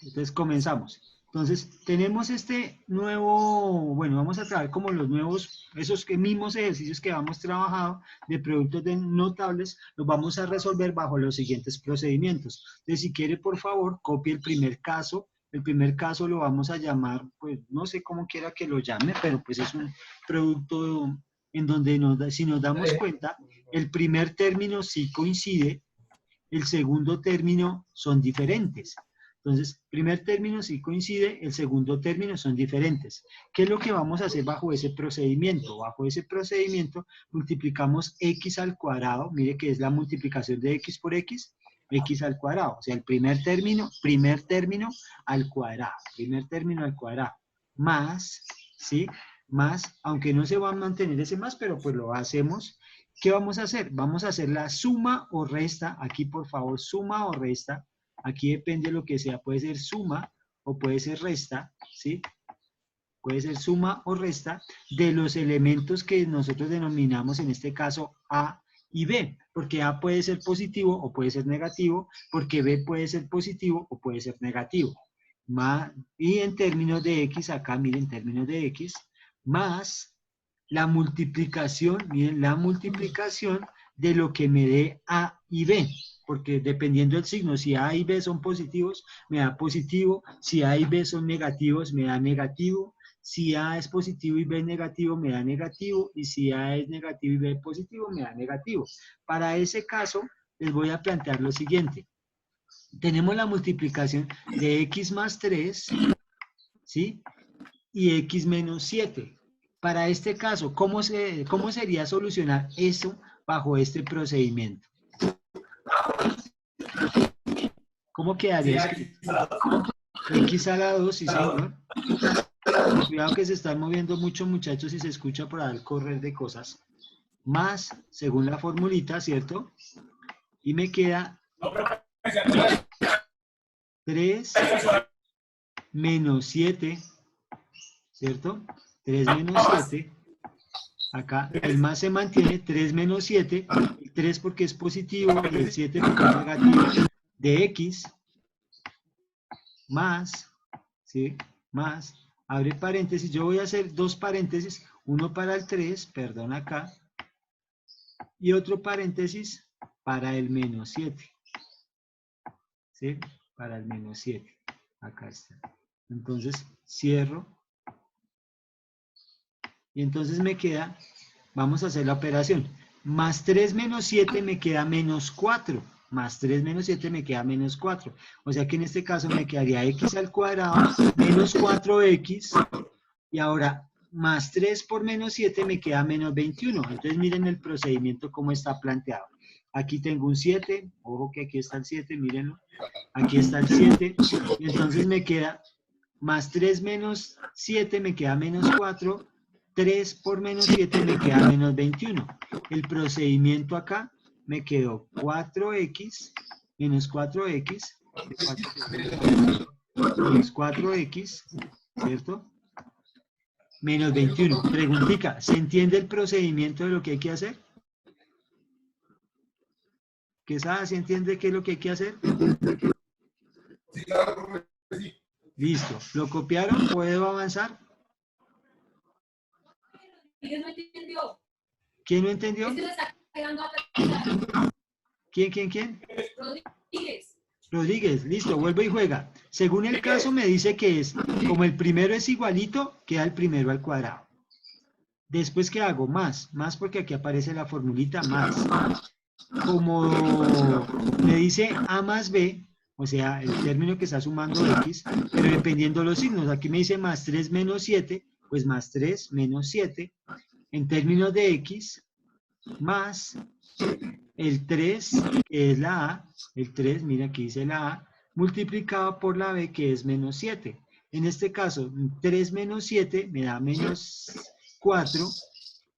Entonces comenzamos. Entonces tenemos este nuevo, bueno, vamos a trabajar como los nuevos, esos mismos ejercicios que hemos trabajado de productos notables, los vamos a resolver bajo los siguientes procedimientos. Entonces si quiere, por favor, copie el primer caso. El primer caso lo vamos a llamar, pues no sé cómo quiera que lo llame, pero pues es un producto en donde si nos damos cuenta, el primer término sí coincide, el segundo término son diferentes. Entonces, primer término sí coincide, el segundo término son diferentes. ¿Qué es lo que vamos a hacer bajo ese procedimiento? Bajo ese procedimiento multiplicamos x al cuadrado, mire que es la multiplicación de x por x al cuadrado. O sea, el primer término al cuadrado, más, ¿sí? Más, aunque no se va a mantener ese más, pero pues lo hacemos. ¿Qué vamos a hacer? Vamos a hacer la suma o resta. Aquí, por favor, suma o resta. Aquí depende de lo que sea. Puede ser suma o puede ser resta, ¿sí? Puede ser suma o resta de los elementos que nosotros denominamos, en este caso, A y B. Porque A puede ser positivo o puede ser negativo, porque B puede ser positivo o puede ser negativo. Y en términos de X, acá, miren, en términos de X, más la multiplicación, miren, la multiplicación de lo que me dé A y B, porque dependiendo del signo, si A y B son positivos, me da positivo, si A y B son negativos, me da negativo, si A es positivo y B es negativo, me da negativo, y si A es negativo y B es positivo, me da negativo. Para ese caso, les voy a plantear lo siguiente. Tenemos la multiplicación de X más 3, ¿sí? Y X menos 7. Para este caso, ¿cómo sería solucionar eso bajo este procedimiento? ¿Cómo quedaría escrito? X a la 2, sí señor. Cuidado que se están moviendo mucho, muchachos, y se escucha por ahí el correr de cosas. Más, según la formulita, ¿cierto? Y me queda 3 menos 7, ¿cierto? 3 menos 7. Acá el más se mantiene, 3 menos 7, el 3 porque es positivo y el 7 porque es negativo, de X, más, ¿sí? Más, abre paréntesis, yo voy a hacer dos paréntesis, uno para el 3, perdón acá, y otro paréntesis para el menos 7, ¿sí? Para el menos 7, acá está. Entonces, cierro, y entonces me queda, vamos a hacer la operación, más 3 menos 7 me queda menos 4, más 3 menos 7 me queda menos 4, o sea que en este caso me quedaría x al cuadrado menos 4x, y ahora más 3 por menos 7 me queda menos 21, entonces miren el procedimiento cómo está planteado. Aquí tengo un 7, ojo que aquí está el 7, mírenlo, aquí está el 7, y entonces me queda más 3 menos 7 me queda menos 4, 3 por menos 7 me queda menos 21. El procedimiento acá me quedó 4x menos 4x, menos 4x, ¿cierto? Menos 21. Preguntica, ¿se entiende el procedimiento de lo que hay que hacer? ¿Quesada se entiende qué es lo que hay que hacer? Listo. ¿Lo copiaron? ¿Puedo avanzar? ¿Quién no entendió? ¿Quién no entendió? ¿Quién? Rodríguez. Rodríguez, listo, vuelve y juega. Según el caso me dice que es, como el primero es igualito, queda el primero al cuadrado. Después, ¿qué hago? Más porque aquí aparece la formulita más. Como me dice A más B, o sea, el término que está sumando X, pero dependiendo de los signos, aquí me dice más 3 menos 7, pues más 3 menos 7, en términos de X, más el 3, que es la A, el 3, mira aquí dice la A, multiplicado por la B, que es menos 7. En este caso, 3 menos 7 me da menos 4,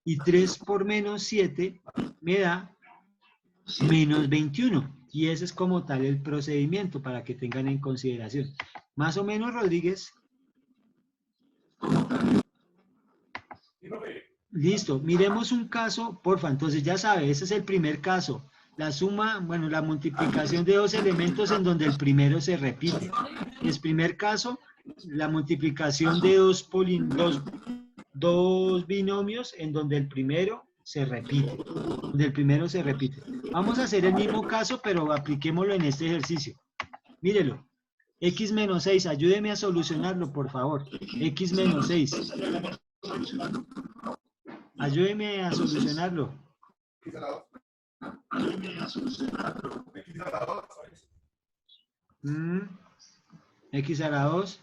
y 3 por menos 7 me da menos 21. Y ese es como tal el procedimiento para que tengan en consideración. Más o menos, Rodríguez. Listo, miremos un caso, porfa. Entonces ya sabe, ese es el primer caso. La suma, bueno, la multiplicación de dos elementos en donde el primero se repite. En el primer caso, la multiplicación de dos binomios en donde el primero se repite. Donde el primero se repite. Vamos a hacer el mismo caso, pero apliquémoslo en este ejercicio. Mírelo. X menos 6, ayúdeme a solucionarlo, por favor. X menos 6. Ayúdeme a solucionarlo. X a la 2.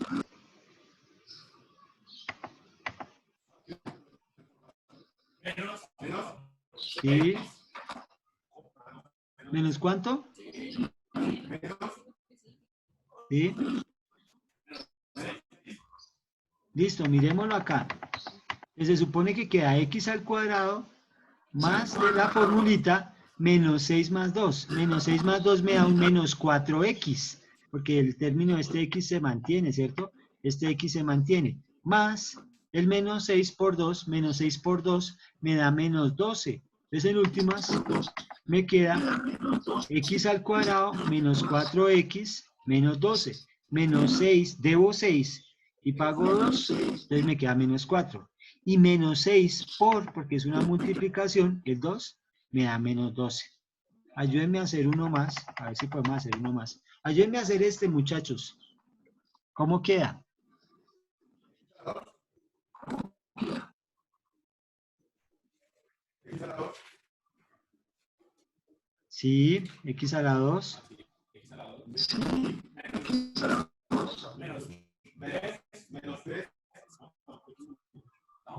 Sí. ¿Menos cuánto? ¿Sí? Listo, miremoslo acá. Se supone que queda x al cuadrado más de la formulita menos 6 más 2. Menos 6 más 2 me da un menos 4x, porque el término de este x se mantiene, ¿cierto? Este x se mantiene. Más el menos 6 por 2, menos 6 por 2 me da menos 12. Entonces en últimas me queda x al cuadrado menos 4x menos 12. Menos 6, debo 6 y pago 2, entonces me queda menos 4. Y menos 6 porque es una multiplicación, el 2, me da menos 12. Ayúdenme a hacer uno más, a ver si podemos hacer uno más. Ayúdenme a hacer este, muchachos. ¿Cómo queda? Sí, x a la 2.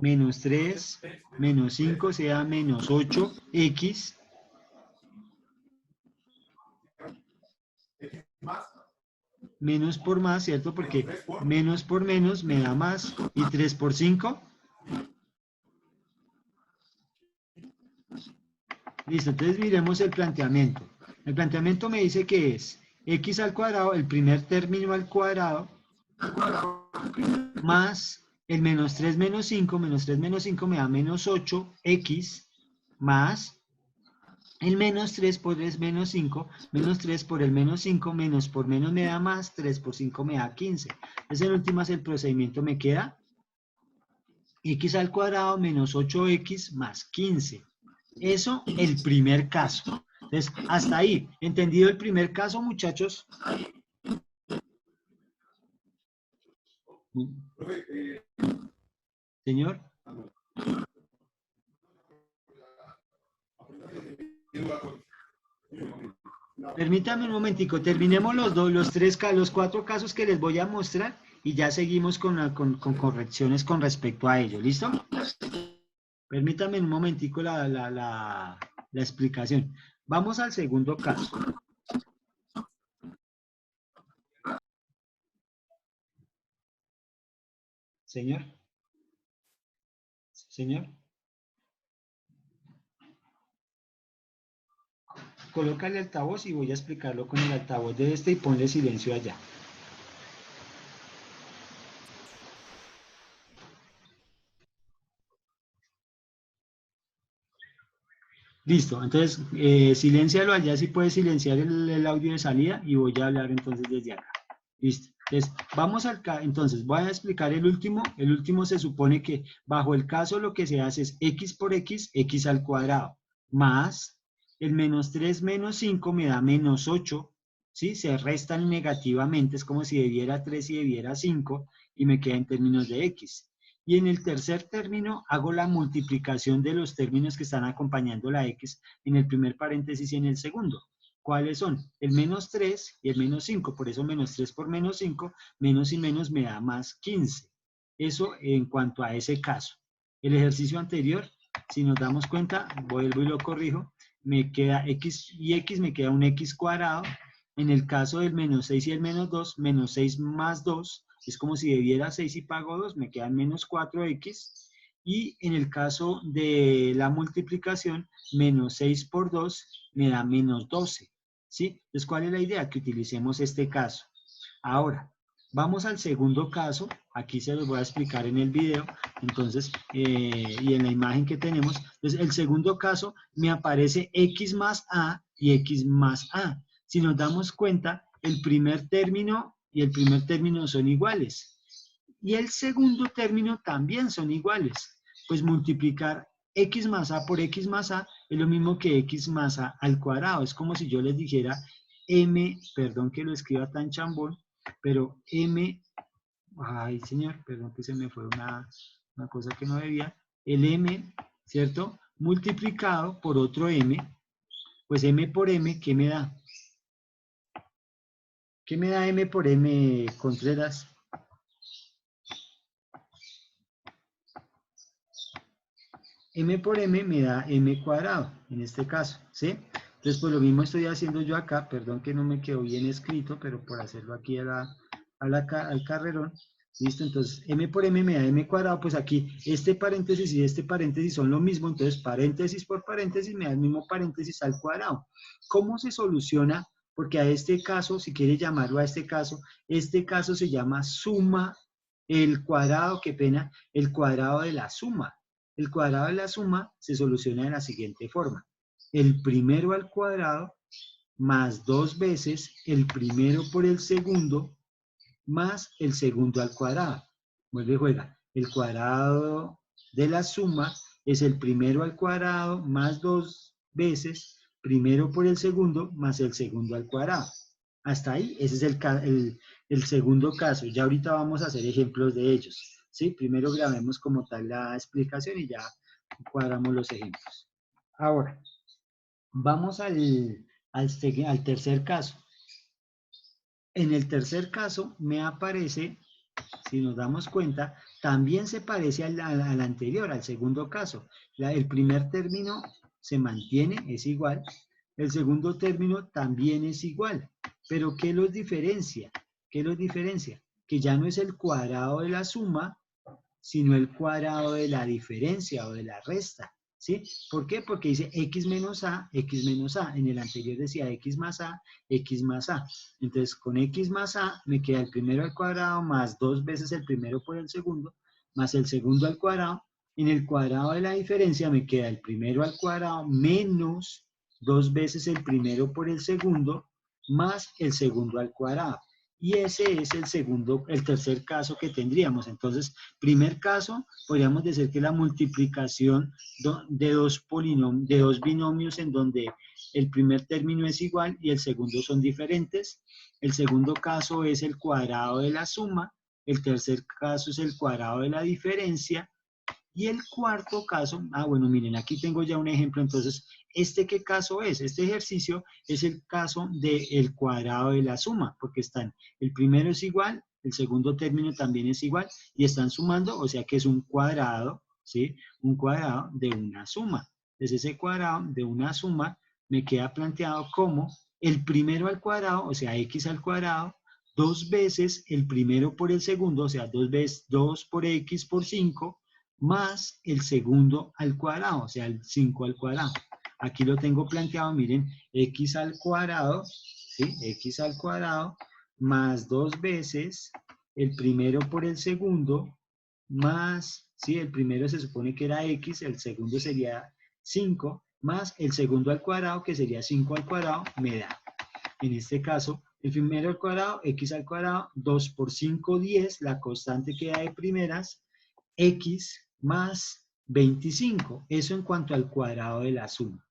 Menos 3, menos 5 sea menos 8x. Menos por más, ¿cierto? Porque menos por menos me da más. ¿Y 3 por 5? Listo, entonces miremos el planteamiento. El planteamiento me dice que es x al cuadrado, el primer término al cuadrado, más el menos 3 menos 5, menos 3 menos 5 me da menos 8x, más el menos 3 por es menos 5, menos 3 por el menos 5, menos por menos me da más, 3 por 5 me da 15. Entonces en últimas el procedimiento me queda x al cuadrado menos 8x más 15. Eso el primer caso. Entonces, hasta ahí. ¿Entendido el primer caso, muchachos? Señor. Permítame un momentico. Terminemos los 4 casos que les voy a mostrar y ya seguimos con correcciones con respecto a ello. ¿Listo? Permítame un momentico la explicación. Vamos al segundo caso. Señor. Señor. Coloca el altavoz y voy a explicarlo con el altavoz de este y ponle silencio allá. Listo, entonces siléncialo allá si puedes silenciar el audio de salida y voy a hablar entonces desde acá. Listo, entonces vamos entonces voy a explicar el último. El último se supone que bajo el caso lo que se hace es x por x, x al cuadrado, más el menos 3 menos 5 me da menos 8, ¿sí? Se restan negativamente, es como si debiera 3 y debiera 5 y me queda en términos de x. Y en el tercer término hago la multiplicación de los términos que están acompañando la x en el primer paréntesis y en el segundo. ¿Cuáles son? El menos 3 y el menos 5. Por eso menos 3 por menos 5, menos y menos me da más 15. Eso en cuanto a ese caso. El ejercicio anterior, si nos damos cuenta, vuelvo y lo corrijo, me queda x y x, me queda un x cuadrado. En el caso del menos 6 y el menos 2, menos 6 más 2, es como si debiera 6 y pago 2, me quedan menos 4x. Y en el caso de la multiplicación, menos 6 por 2 me da menos 12. ¿Sí? Entonces, ¿cuál es la idea? Que utilicemos este caso. Ahora, vamos al segundo caso. Aquí se los voy a explicar en el video. Entonces, y en la imagen que tenemos. Entonces, el segundo caso me aparece x más a y x más a. Si nos damos cuenta, el primer término y el primer término son iguales. Y el segundo término también son iguales. Pues multiplicar x más a por x más a es lo mismo que x más a al cuadrado. Es como si yo les dijera m, perdón que lo escriba tan chambón, pero m, ay señor, perdón que se me fue una cosa que no debía, el m, ¿cierto? Multiplicado por otro m, pues m por m, ¿qué me da? ¿Qué me da m por m, Contreras? M por m me da m cuadrado, en este caso, ¿sí? Entonces, pues lo mismo estoy haciendo yo acá, perdón que no me quedó bien escrito, pero por hacerlo aquí al carrerón, ¿listo? Entonces, m por m me da m cuadrado, pues aquí este paréntesis y este paréntesis son lo mismo, entonces paréntesis por paréntesis me da el mismo paréntesis al cuadrado. ¿Cómo se soluciona? Porque a este caso, si quiere llamarlo a este caso se llama suma, el cuadrado, qué pena, el cuadrado de la suma. El cuadrado de la suma se soluciona de la siguiente forma. El primero al cuadrado más 2 veces el primero por el segundo más el segundo al cuadrado. Vuelve y juega. El cuadrado de la suma es el primero al cuadrado más 2 veces primero por el segundo más el segundo al cuadrado. Hasta ahí, ese es el segundo caso. Ya ahorita vamos a hacer ejemplos de ellos. ¿Sí? Primero grabemos como tal la explicación y ya cuadramos los ejemplos. Ahora, vamos al tercer caso. En el tercer caso me aparece, si nos damos cuenta, también se parece al anterior, al segundo caso. El primer término se mantiene, es igual. El segundo término también es igual. Pero ¿qué los diferencia? ¿Qué los diferencia? Que ya no es el cuadrado de la suma, sino el cuadrado de la diferencia o de la resta. ¿Sí? ¿Por qué? Porque dice x menos a, x menos a. En el anterior decía x más a, x más a. Entonces, con x más a me queda el primero al cuadrado más 2 veces el primero por el segundo, más el segundo al cuadrado. En el cuadrado de la diferencia me queda el primero al cuadrado menos 2 veces el primero por el segundo, más el segundo al cuadrado. Y ese es el tercer caso que tendríamos. Entonces, primer caso, podríamos decir que la multiplicación de dos binomios en donde el primer término es igual y el segundo son diferentes. El segundo caso es el cuadrado de la suma. El tercer caso es el cuadrado de la diferencia. Y el cuarto caso, bueno, miren, aquí tengo ya un ejemplo, entonces, ¿qué caso es? Este ejercicio es el caso del cuadrado de la suma, porque el primero es igual, el segundo término también es igual, y están sumando, o sea que es un cuadrado, ¿sí? Un cuadrado de una suma. Entonces, ese cuadrado de una suma me queda planteado como el primero al cuadrado, o sea, x al cuadrado, 2 veces el primero por el segundo, o sea, 2 veces 2 por x por 5, más el segundo al cuadrado, o sea, el 5 al cuadrado. Aquí lo tengo planteado, miren, x al cuadrado, ¿sí? X al cuadrado más 2 veces el primero por el segundo, más, ¿sí? El primero se supone que era x, el segundo sería 5, más el segundo al cuadrado, que sería 5 al cuadrado, me da. En este caso, el primero al cuadrado, x al cuadrado, 2 por 5, 10, la constante queda de primeras, x más 25. Eso en cuanto al cuadrado de la suma.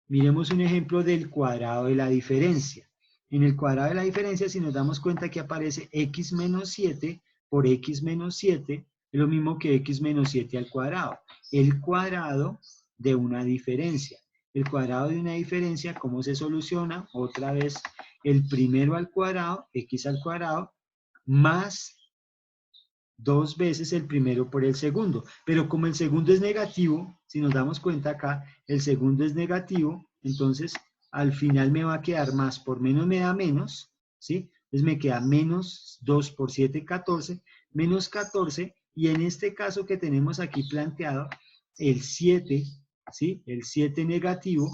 Miremos un ejemplo del cuadrado de la diferencia. En el cuadrado de la diferencia, si nos damos cuenta que aparece x menos 7 por x menos 7, es lo mismo que x menos 7 al cuadrado. El cuadrado de una diferencia. El cuadrado de una diferencia, ¿cómo se soluciona? Otra vez, el primero al cuadrado, x al cuadrado, más 2 veces el primero por el segundo. Pero como el segundo es negativo, si nos damos cuenta acá, el segundo es negativo, entonces al final me va a quedar más por menos me da menos, ¿sí? Entonces me queda menos 2 por 7, 14, menos 14, y en este caso que tenemos aquí planteado, el 7, ¿sí? El 7 negativo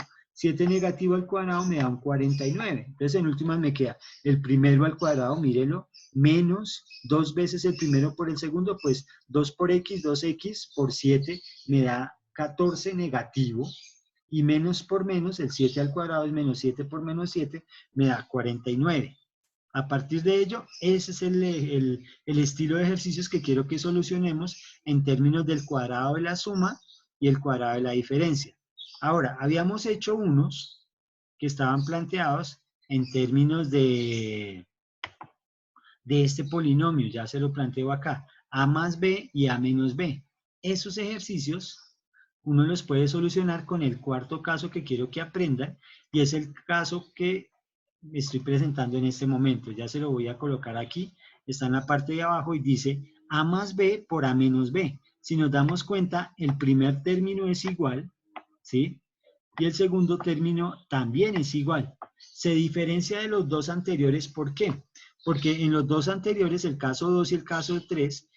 al cuadrado me da un 49. Entonces en últimas me queda el primero al cuadrado, mírenlo, menos 2 veces el primero por el segundo, pues 2 por x, 2x por 7 me da 14 negativo, Y menos por menos, el 7 al cuadrado es menos 7 por menos 7, me da 49. A partir de ello, ese es el estilo de ejercicios que quiero que solucionemos en términos del cuadrado de la suma y el cuadrado de la diferencia. Ahora, habíamos hecho unos que estaban planteados en términos de este polinomio, ya se lo planteo acá, a más b y a menos b. Esos ejercicios uno los puede solucionar con el cuarto caso que quiero que aprendan, y es el caso que estoy presentando en este momento. Ya se lo voy a colocar aquí, está en la parte de abajo y dice a más b por a menos b. Si nos damos cuenta, el primer término es igual, ¿sí? Y el segundo término también es igual. Se diferencia de los dos anteriores, ¿por qué? Porque en los dos anteriores, el caso 2 y el caso 3,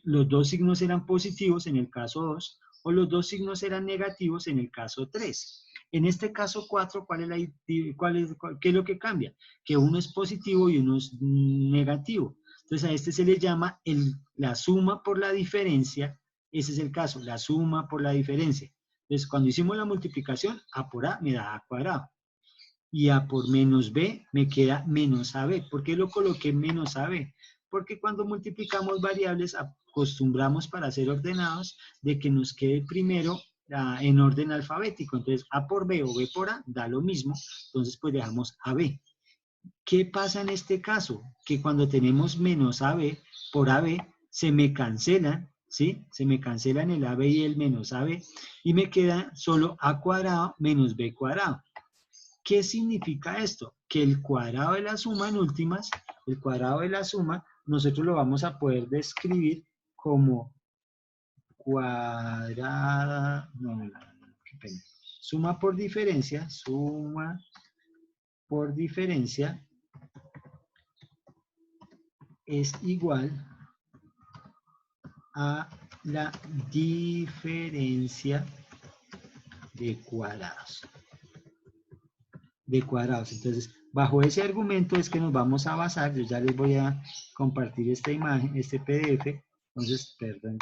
los dos signos eran positivos en el caso 2, o los dos signos eran negativos en el caso 3. En este caso 4, ¿qué es lo que cambia? Que uno es positivo y uno es negativo. Entonces a este se le llama la suma por la diferencia. Ese es el caso, la suma por la diferencia. Entonces cuando hicimos la multiplicación, a por a me da a cuadrado. Y a por menos b me queda menos ab. ¿Por qué lo coloqué menos ab? Porque cuando multiplicamos variables acostumbramos, para ser ordenados, de que nos quede primero en orden alfabético. Entonces a por b o b por a da lo mismo, entonces pues dejamos ab. ¿Qué pasa en este caso? Que cuando tenemos menos ab por ab se me cancelan, ¿sí? Se me cancelan el ab y el menos ab y me queda solo a cuadrado menos b cuadrado. ¿Qué significa esto? Que el cuadrado de la suma en últimas, el cuadrado de la suma, nosotros lo vamos a poder describir como cuadrada, qué pena. Suma por diferencia es igual a la diferencia de cuadrados. Entonces, bajo ese argumento es que nos vamos a basar. Yo ya les voy a compartir esta imagen, este PDF. Entonces, perdón,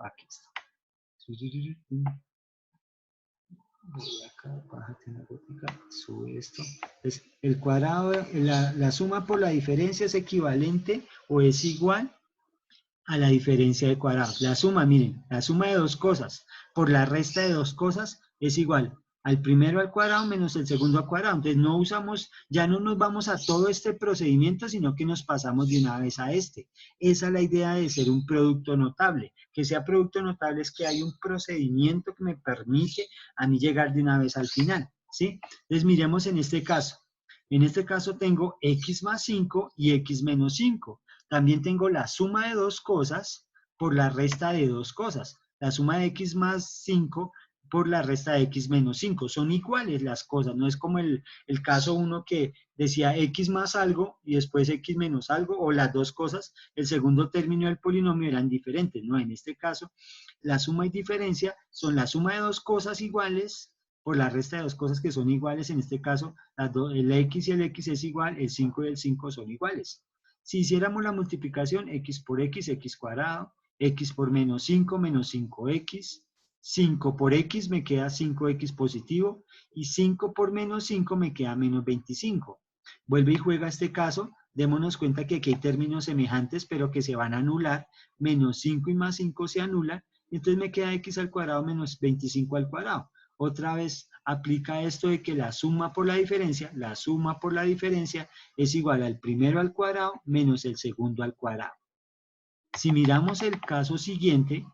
aquí está. Voy acá, bájate una gotica, sube esto. Entonces, el cuadrado, la suma por la diferencia es equivalente o es igual a la diferencia de cuadrados. La suma, miren, la suma de dos cosas por la resta de dos cosas es igual al primero al cuadrado menos el segundo al cuadrado. Entonces ya no nos vamos a todo este procedimiento, sino que nos pasamos de una vez a este. Esa es la idea de ser un producto notable. Que sea producto notable es que hay un procedimiento que me permite a mí llegar de una vez al final, ¿sí? Entonces miremos en este caso. En este caso tengo x más 5 y x menos 5. También tengo la suma de dos cosas por la resta de dos cosas. La suma de x más 5 por la resta de x menos 5. Son iguales las cosas, no es como el caso 1 que decía x más algo y después x menos algo, o las dos cosas, el segundo término del polinomio eran diferentes. No, en este caso, la suma y diferencia son la suma de dos cosas iguales por la resta de dos cosas que son iguales. En este caso, el x y el x es igual, el 5 y el 5 son iguales. Si hiciéramos la multiplicación, x por x, x cuadrado, x por menos 5, menos 5x, 5 por x me queda 5x positivo, y 5 por menos 5 me queda menos 25. Vuelve y juega este caso, démonos cuenta que aquí hay términos semejantes, pero que se van a anular, menos 5 y más 5 se anulan, entonces me queda x al cuadrado menos 25 al cuadrado. Otra vez aplica esto de que la suma por la diferencia es igual al primero al cuadrado menos el segundo al cuadrado. Si miramos el caso siguiente,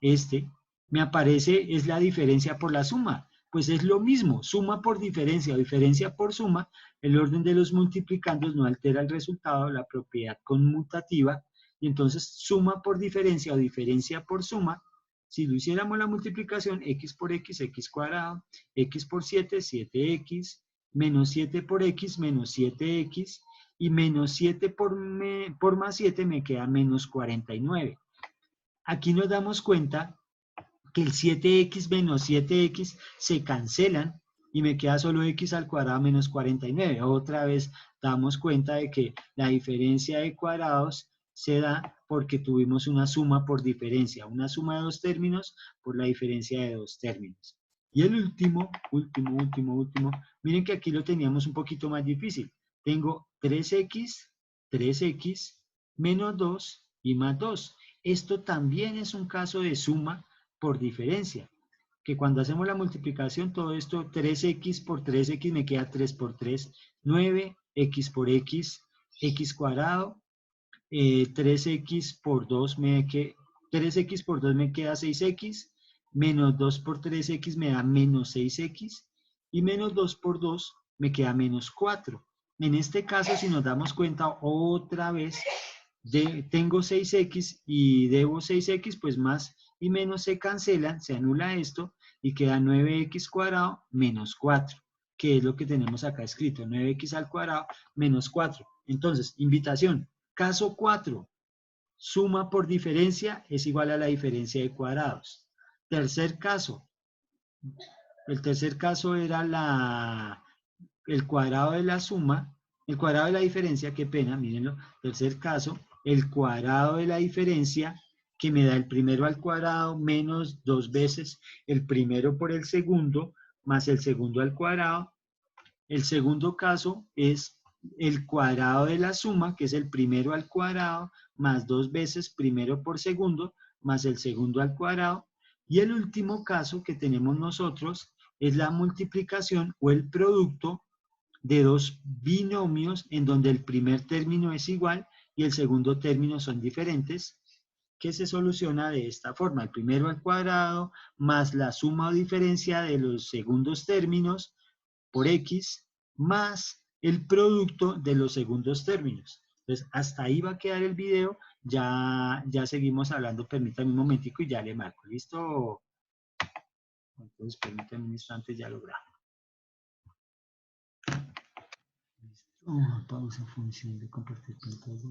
me aparece es la diferencia por la suma. Pues es lo mismo, suma por diferencia o diferencia por suma, el orden de los multiplicandos no altera el resultado, la propiedad conmutativa, y entonces suma por diferencia o diferencia por suma. Si lo hiciéramos la multiplicación, x por x, x cuadrado, x por 7, 7x, menos 7 por x, menos 7x, y menos 7 por más 7 me queda menos 49. Aquí nos damos cuenta que el 7x menos 7x se cancelan y me queda solo x al cuadrado menos 49. Otra vez damos cuenta de que la diferencia de cuadrados se da porque tuvimos una suma por diferencia, una suma de dos términos por la diferencia de dos términos. Y el último, miren que aquí lo teníamos un poquito más difícil. Tengo 3x menos 2 y más 2. Esto también es un caso de suma por diferencia, que cuando hacemos la multiplicación, todo esto, 3x por 3x me queda 3 por 3, 9x por x cuadrado, 3x por 2 3x por 2 me queda 6x, menos 2 por 3x me da menos 6x, y menos 2 por 2 me queda menos 4. En este caso, si nos damos cuenta otra vez, tengo 6x y debo 6x, pues más y menos se cancelan, se anula esto, y queda 9x cuadrado menos 4, que es lo que tenemos acá escrito, 9x al cuadrado menos 4. Entonces, invitación, caso 4, suma por diferencia es igual a la diferencia de cuadrados. Tercer caso, el tercer caso era el cuadrado de la suma, el cuadrado de la diferencia, qué pena, mírenlo. Tercer caso, el cuadrado de la diferencia, que me da el primero al cuadrado menos 2 veces el primero por el segundo, más el segundo al cuadrado. El segundo caso es el cuadrado de la suma, que es el primero al cuadrado, más 2 veces primero por segundo, más el segundo al cuadrado. Y el último caso que tenemos nosotros es la multiplicación o el producto de dos binomios en donde el primer término es igual y el segundo término son diferentes, que se soluciona de esta forma: el primero al cuadrado más la suma o diferencia de los segundos términos por x más el producto de los segundos términos. Entonces, hasta ahí va a quedar el video. Ya seguimos hablando. Permítanme un momentico y ya le marco. ¿Listo? Entonces, permítanme un instante, ya lo grabo. Pausa, función de compartir pantalla.